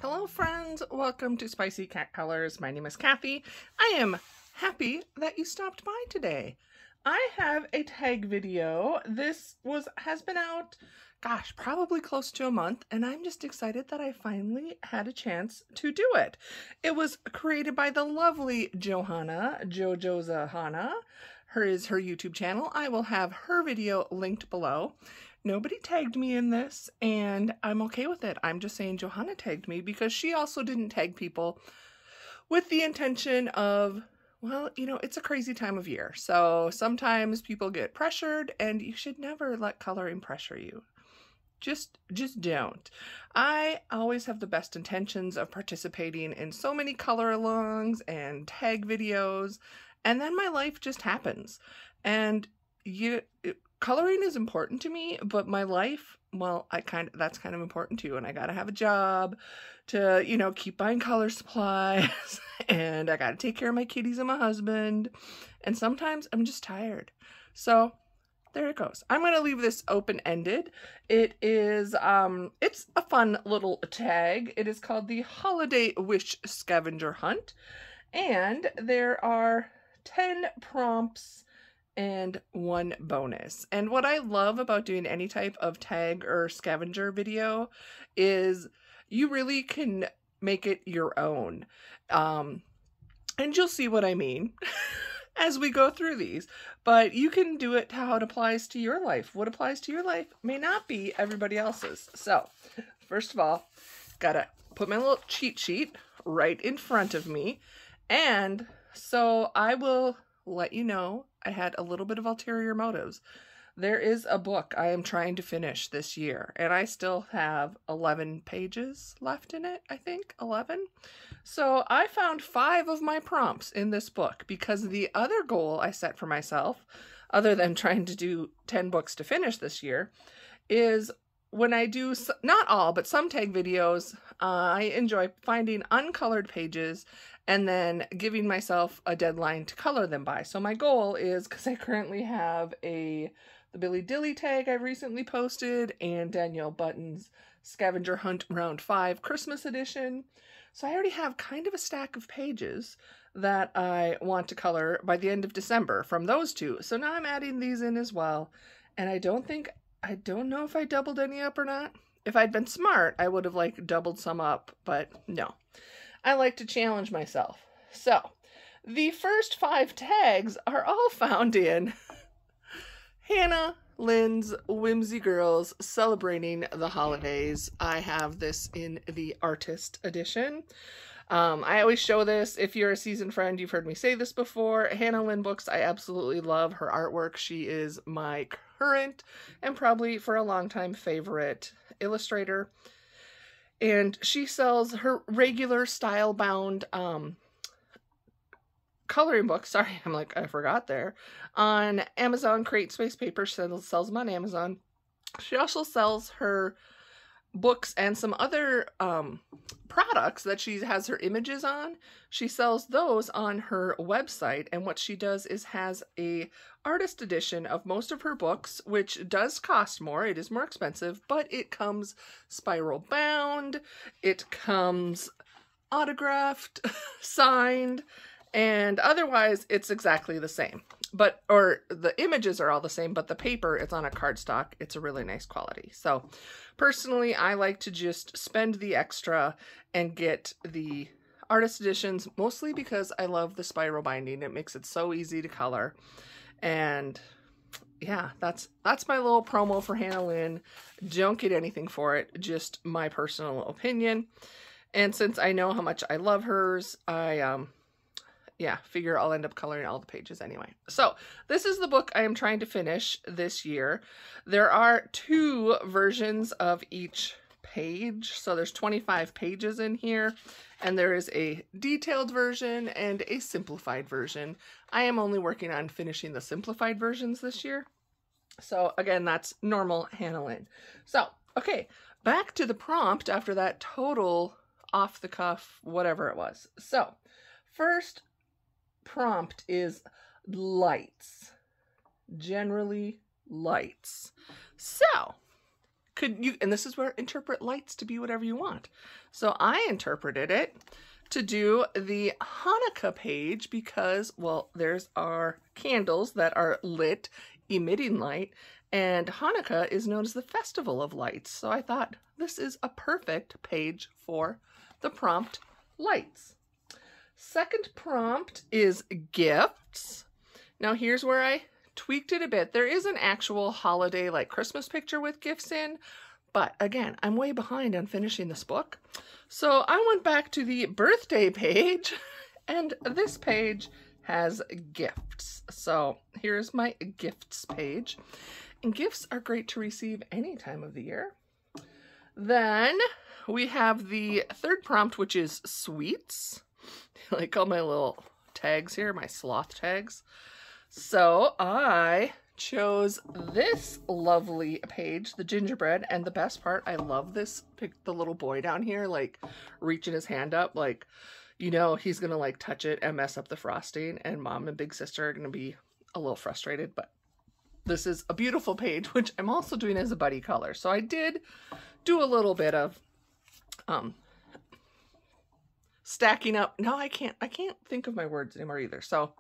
Hello friends, welcome to Spicy Cat Colors. My name is Kathy. I am happy that you stopped by today. I have a tag video. This has been out, gosh, probably close to a month, and I'm just excited that I finally had a chance to do it. It was created by the lovely Johanna, JoJo'sAHana. Her YouTube channel. I will have her video linked below. Nobody tagged me in this, and I'm okay with it. I'm just saying Johanna tagged me because she also didn't tag people with the intention of, well, you know, it's a crazy time of year. So sometimes people get pressured, and you should never let coloring pressure you. Just don't. I always have the best intentions of participating in so many color alongs and tag videos, and then my life just happens. And coloring is important to me, but my life, well, that's kind of important too. And I gotta have a job to, you know, keep buying color supplies, and I gotta take care of my kitties and my husband. And sometimes I'm just tired. So there it goes. I'm gonna leave this open-ended. It is, it's a fun little tag. It is called the Holiday Wish Scavenger Hunt. And there are 10 prompts and 1 bonus. And what I love about doing any type of tag or scavenger video is you really can make it your own. And you'll see what I mean as we go through these. But you can do it how it applies to your life. What applies to your life may not be everybody else's. So, first of all, gotta put my little cheat sheet right in front of me. And so I will let you know I had a little bit of ulterior motives. There is a book I am trying to finish this year, and I still have 11 pages left in it, I think, 11. So I found 5 of my prompts in this book, because the other goal I set for myself, other than trying to do 10 books to finish this year, is when I do, not all, but some tag videos, I enjoy finding uncolored pages and then giving myself a deadline to color them by. So my goal is, because I currently have the Billy Dilly tag I recently posted, and Danielle Button's Scavenger Hunt Round 5 Christmas Edition. So I already have kind of a stack of pages that I want to color by the end of December from those 2. So now I'm adding these in as well. And I don't know if I doubled any up or not. If I'd been smart, I would have like doubled some up, but no. I like to challenge myself. So, the first 5 tags are all found in Hannah Lynn's Whimsy Girls Celebrating the Holidays. I have this in the artist edition. I always show this. If you're a seasoned friend, you've heard me say this before. Hannah Lynn books, I absolutely love her artwork. She is my current and probably for a long time favorite illustrator. And she sells her regular style-bound coloring books. Sorry, I'm like, I forgot there. On Amazon, Create Space Paper. She sells them on Amazon. She also sells her books and some other products that she has her images on. She sells those on her website, and what she does is has a artist edition of most of her books, which does cost more. It is more expensive, but it comes spiral bound, it comes autographed, signed, and otherwise it's exactly the same. Or the images are all the same, but the paper, it's on a cardstock. It's a really nice quality. So personally, I like to just spend the extra and get the artist editions, mostly because I love the spiral binding. It makes it so easy to color. And yeah, that's my little promo for Hannah Lynn. Don't get anything for it, just my personal opinion. And since I know how much I love hers, yeah, figure I'll end up coloring all the pages anyway. So this is the book I am trying to finish this year. There are 2 versions of each page. So there's 25 pages in here, and there is a detailed version and a simplified version. I am only working on finishing the simplified versions this year. So again, that's normal Hannah Lynn. So, okay, back to the prompt after that total off the cuff, whatever it was. So first prompt is lights. Generally lights. So and this is where interpret lights to be whatever you want. So I interpreted it to do the Hanukkah page because, well, there's our candles that are lit, emitting light, and Hanukkah is known as the Festival of Lights. So I thought this is a perfect page for the prompt lights. Second prompt is gifts. Now here's where I tweaked it a bit. There is an actual holiday like Christmas picture with gifts in, but again, I'm way behind on finishing this book. So I went back to the birthday page, and this page has gifts. So here's my gifts page. And gifts are great to receive any time of the year. Then we have the third prompt, which is sweets. Like all my little tags here, my sloth tags. So I chose this lovely page, the gingerbread, and the best part, I love this, the little boy down here, like reaching his hand up, like, you know, he's gonna like touch it and mess up the frosting, and mom and big sister are gonna be a little frustrated, but this is a beautiful page, which I'm also doing as a buddy color. So I did do a little bit of stacking up. No, I can't think of my words anymore either. So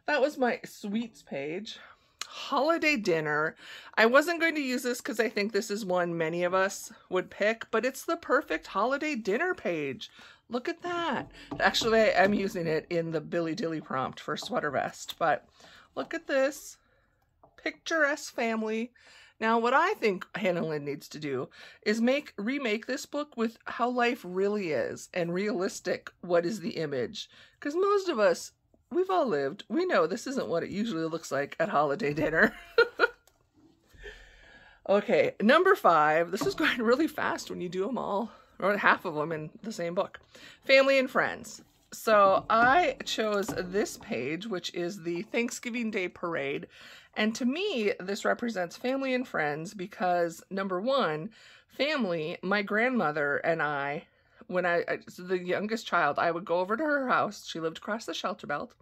that was my sweets page. Holiday dinner. I wasn't going to use this because I think this is one many of us would pick, but it's the perfect holiday dinner page. Look at that. Actually, I'm using it in the Billy Dilly prompt for sweater vest, but look at this. Picturesque family. Now, what I think Hannah Lynn needs to do is remake this book with how life really is and realistic. What is the image? Because most of us, we've all lived. We know this isn't what it usually looks like at holiday dinner. Okay, number 5. This is going really fast when you do them all, or half of them in the same book. Family and friends. So I chose this page, which is the Thanksgiving Day Parade. And to me, this represents family and friends because, number 1, family, my grandmother and I, when I was the youngest child, I would go over to her house. She lived across the shelter belt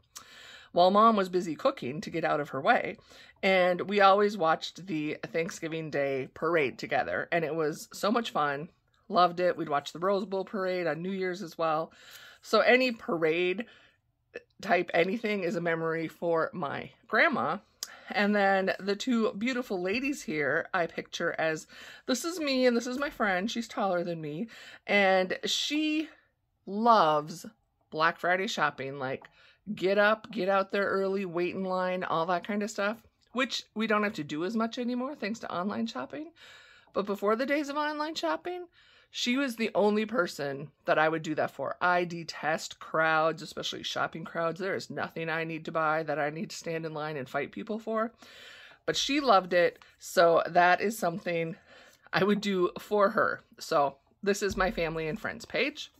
while mom was busy cooking to get out of her way. And we always watched the Thanksgiving Day Parade together. And it was so much fun. Loved it. We'd watch the Rose Bowl Parade on New Year's as well. So any parade type anything is a memory for my grandma. And then the two beautiful ladies here I picture as, this is me and this is my friend. She's taller than me. And she loves Black Friday shopping. Like, get up, get out there early, wait in line, all that kind of stuff. Which we don't have to do as much anymore thanks to online shopping. But before the days of online shopping, she was the only person that I would do that for. I detest crowds, especially shopping crowds. There is nothing I need to buy that I need to stand in line and fight people for. But she loved it, so that is something I would do for her. So this is my family and friends page.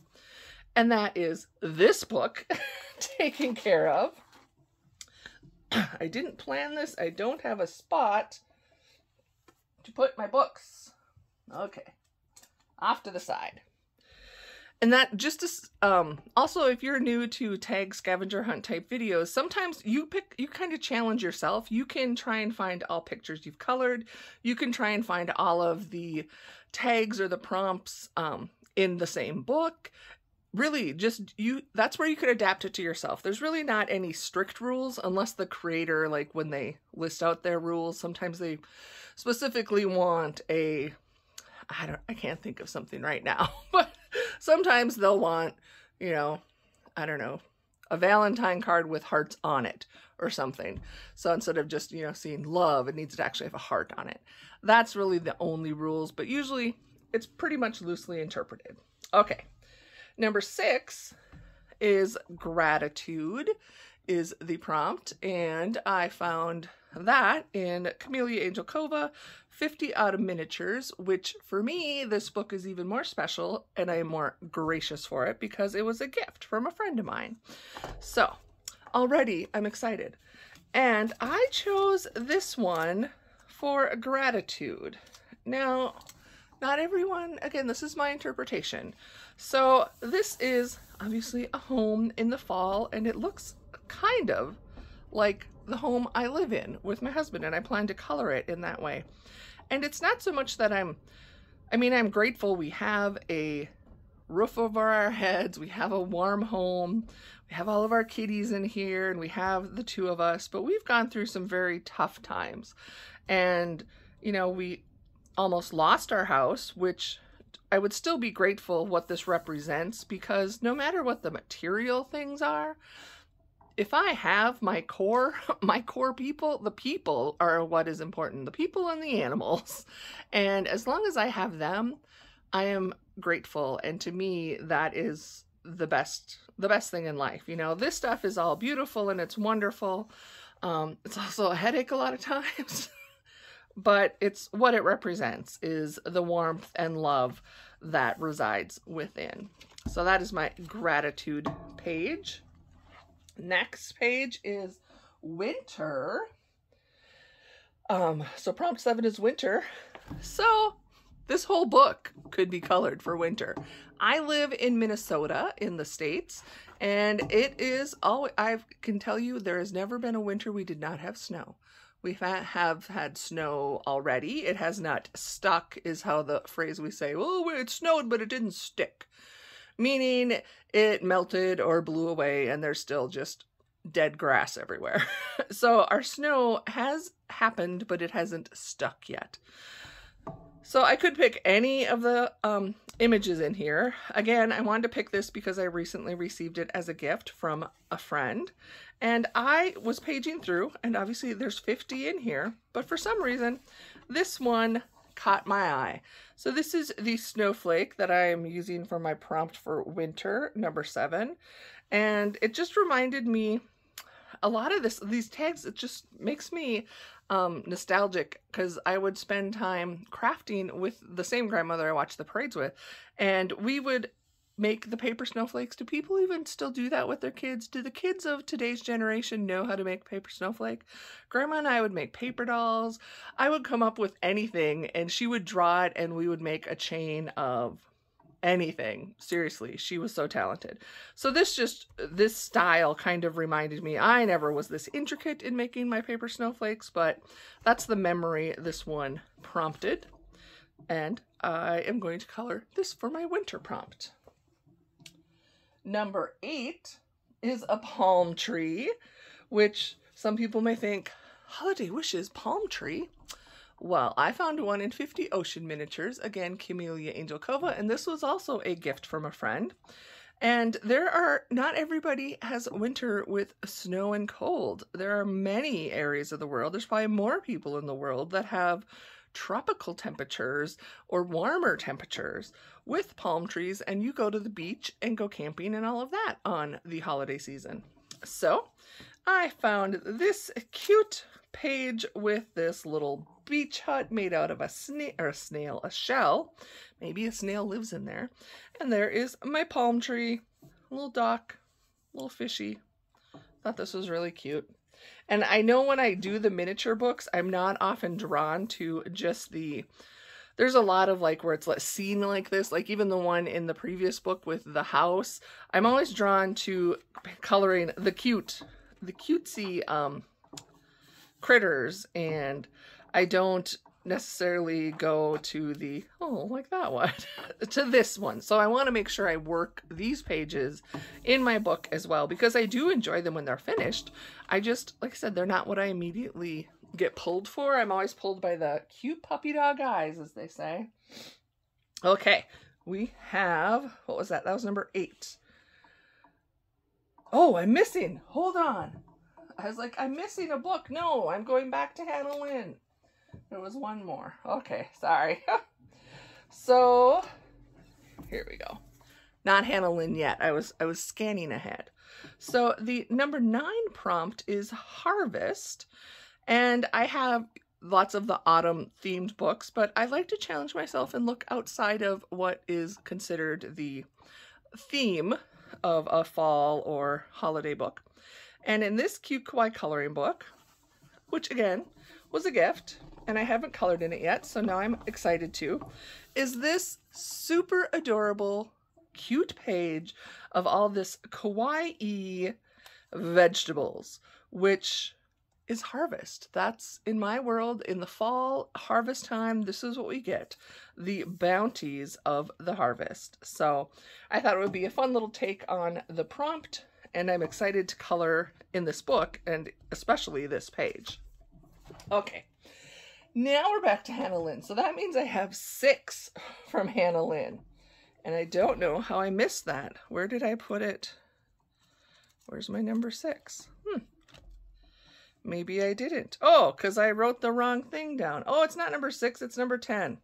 And that is this book taken care of. I didn't plan this. I don't have a spot to put my books. Okay. Off to the side. And that just also, if you're new to tag scavenger hunt type videos, sometimes you kind of challenge yourself. You can try and find all pictures you've colored. You can try and find all of the tags or the prompts in the same book. Really, that's where you could adapt it to yourself. There's really not any strict rules unless the creator, like when they list out their rules, sometimes they specifically want I can't think of something right now, but sometimes they'll want, you know, I don't know, a Valentine card with hearts on it or something. So instead of just, you know, seeing love, it needs to actually have a heart on it. That's really the only rules, but usually it's pretty much loosely interpreted. Okay. Number 6 is gratitude is the prompt. And I found that in Camellia Angelkova, 50 out of miniatures, which for me, this book is even more special and I am more gracious for it because it was a gift from a friend of mine. So already I'm excited. And I chose this one for gratitude. Now, not everyone, again, this is my interpretation. So this is obviously a home in the fall and it looks kind of like the home I live in with my husband, and I plan to color it in that way. And it's not so much that I'm I mean, I'm grateful we have a roof over our heads, we have a warm home, we have all of our kitties in here, and we have the two of us, but we've gone through some very tough times. And, you know, we almost lost our house, which I would still be grateful what this represents, because no matter what the material things are, if I have my core people, the people are what is important, the people and the animals. And as long as I have them, I am grateful. And to me, that is the best thing in life. You know, this stuff is all beautiful and it's wonderful. It's also a headache a lot of times, but it's what it represents is the warmth and love that resides within. So that is my gratitude page. Next page is winter. So prompt 7 is winter. So this whole book could be colored for winter. I live in Minnesota in the States, and it is always, I can tell you there has never been a winter we did not have snow. We have had snow already. It has not stuck is how the phrase we say, oh, it snowed, but it didn't stick. Meaning it melted or blew away and there's still just dead grass everywhere. So our snow has happened, but it hasn't stuck yet. So I could pick any of the images in here. Again, I wanted to pick this because I recently received it as a gift from a friend. And I was paging through, and obviously there's 50 in here, but for some reason, this one caught my eye. So this is the snowflake that I am using for my prompt for winter, number 7. And it just reminded me, a lot of these tags, it just makes me nostalgic, because I would spend time crafting with the same grandmother I watched the parades with, and we would make the paper snowflakes. Do people even still do that with their kids? Do the kids of today's generation know how to make paper snowflake? Grandma and I would make paper dolls. I would come up with anything and she would draw it and we would make a chain of anything. Seriously, she was so talented. So this style kind of reminded me, I never was this intricate in making my paper snowflakes, but that's the memory this one prompted. And I am going to color this for my winter prompt. Number 8 is a palm tree, which some people may think, Holiday Wishes palm tree. Well, I found one in 50 Ocean Miniatures, again, Camellia Angel Cova, and this was also a gift from a friend. And not everybody has winter with snow and cold. There are many areas of the world, there's probably more people in the world that have tropical temperatures or warmer temperatures with palm trees, and you go to the beach and go camping and all of that on the holiday season. So I found this cute page with this little beach hut made out of a shell. Maybe a snail lives in there. And there is my palm tree, a little dock, a little fishy. Thought this was really cute. And I know when I do the miniature books, I'm not often drawn to just there's a lot of like where it's like seen like this, like even the one in the previous book with the house. I'm always drawn to coloring the cutesy critters, and I don't necessarily go to like that one, to this one. So I want to make sure I work these pages in my book as well, because I do enjoy them when they're finished. I just, like I said, they're not what I immediately get pulled for. I'm always pulled by the cute puppy dog eyes, as they say. Okay, we have, what was that? That was number 8. Oh, I'm missing. Hold on. I was like, I'm missing a book. No, I'm going back to Hannah Lynn. There was one more. Okay, sorry. So, here we go. Not Hannah Lynn yet. I was scanning ahead. So, the number 9 prompt is Harvest. And I have lots of the autumn themed books, but I like to challenge myself and look outside of what is considered the theme of a fall or holiday book. And in this cute kawaii coloring book, which again was a gift, and I haven't colored in it yet, so now I'm excited to, is this super adorable, cute page of all this kawaii vegetables, which is harvest. That's in my world, in the fall, harvest time, this is what we get. The bounties of the harvest. So I thought it would be a fun little take on the prompt, and I'm excited to color in this book, and especially this page. Okay, now we're back to Hannah Lynn. So that means I have 6 from Hannah Lynn. And I don't know how I missed that. Where did I put it? Where's my number 6? Maybe I didn't. Oh, because I wrote the wrong thing down. Oh, it's not number 6, it's number 10.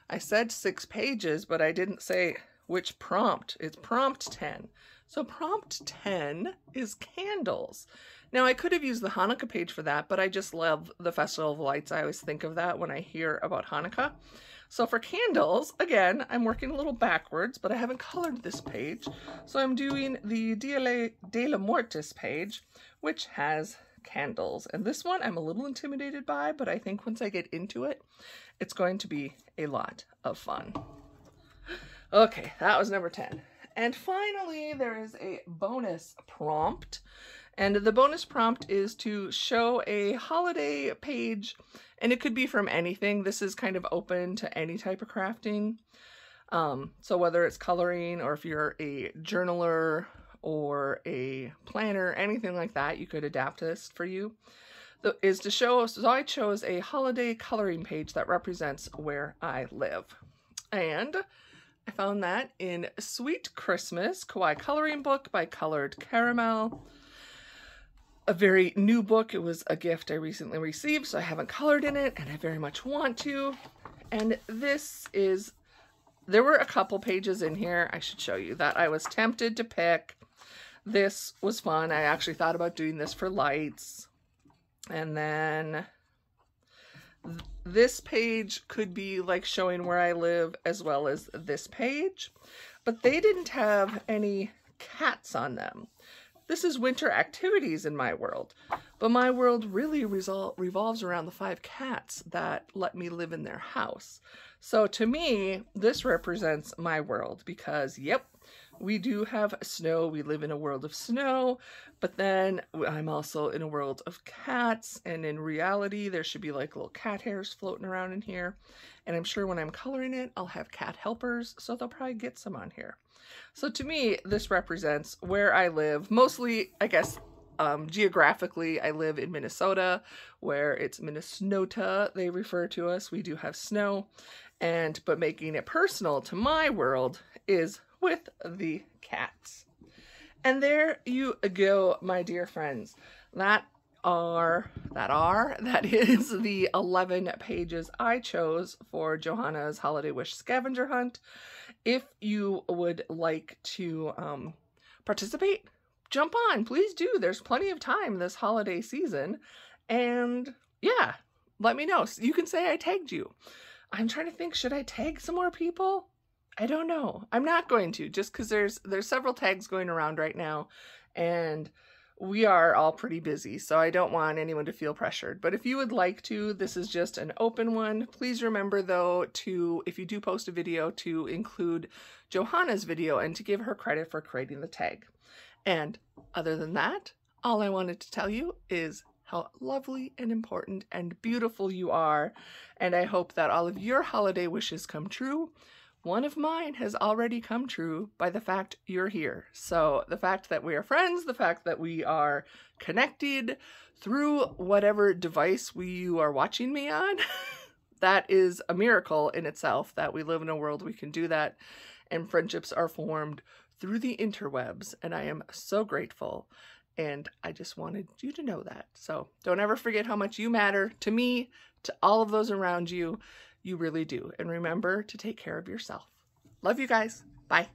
I said 6 pages, but I didn't say which prompt. It's prompt 10. So prompt 10 is candles. Now, I could have used the Hanukkah page for that, but I just love the Festival of Lights. I always think of that when I hear about Hanukkah. So for candles, again, I'm working a little backwards, but I haven't colored this page. So I'm doing the Dia de la Mortis page, which has candles. And this one I'm a little intimidated by, but I think once I get into it, it's going to be a lot of fun. Okay, that was number 10. And finally, there is a bonus prompt. And the bonus prompt is to show a holiday page, and it could be from anything. This is kind of open to any type of crafting. So whether it's coloring, or if you're a journaler or a planner, anything like that, you could adapt this for you. Is to show, so I chose a holiday coloring page that represents where I live. And I found that in Sweet Christmas, Kawaii Coloring Book by Colored Caramel. A very new book. It was a gift I recently received, so I haven't colored in it, and I very much want to. And this is, there were a couple pages in here, I should show you, that I was tempted to pick. This was fun. I actually thought about doing this for lights. And then this page could be like showing where I live, as well as this page. But they didn't have any cats on them. This is winter activities in my world, but my world really revolves around the 5 cats that let me live in their house. So to me, this represents my world because, yep, we do have snow. We live in a world of snow, but then I'm also in a world of cats, and in reality, there should be like little cat hairs floating around in here. And I'm sure when I'm coloring it, I'll have cat helpers, so they'll probably get some on here. So to me, this represents where I live. Mostly, I guess, geographically, I live in Minnesota, where it's Minnesota, they refer to us. We do have snow. But making it personal to my world is with the cats. And there you go, my dear friends. That is the 11 pages I chose for Johanna's Holiday Wish Scavenger Hunt. If you would like to participate, jump on, please do. There's plenty of time this holiday season. And yeah, let me know. You can say I tagged you. I'm trying to think, should I tag some more people? I don't know. I'm not going to, just because there's several tags going around right now, and we are all pretty busy, so I don't want anyone to feel pressured. But if you would like to, this is just an open one. Please remember, though, to, if you do post a video, to include Johanna's video and to give her credit for creating the tag. And other than that, all I wanted to tell you is how lovely and important and beautiful you are, and I hope that all of your holiday wishes come true. One of mine has already come true by the fact you're here. So the fact that we are friends, the fact that we are connected through whatever device you are watching me on, that is a miracle in itself, that we live in a world we can do that, and friendships are formed through the interwebs, and I am so grateful, and I just wanted you to know that. So don't ever forget how much you matter to me, to all of those around you. You really do. And remember to take care of yourself. Love you guys. Bye.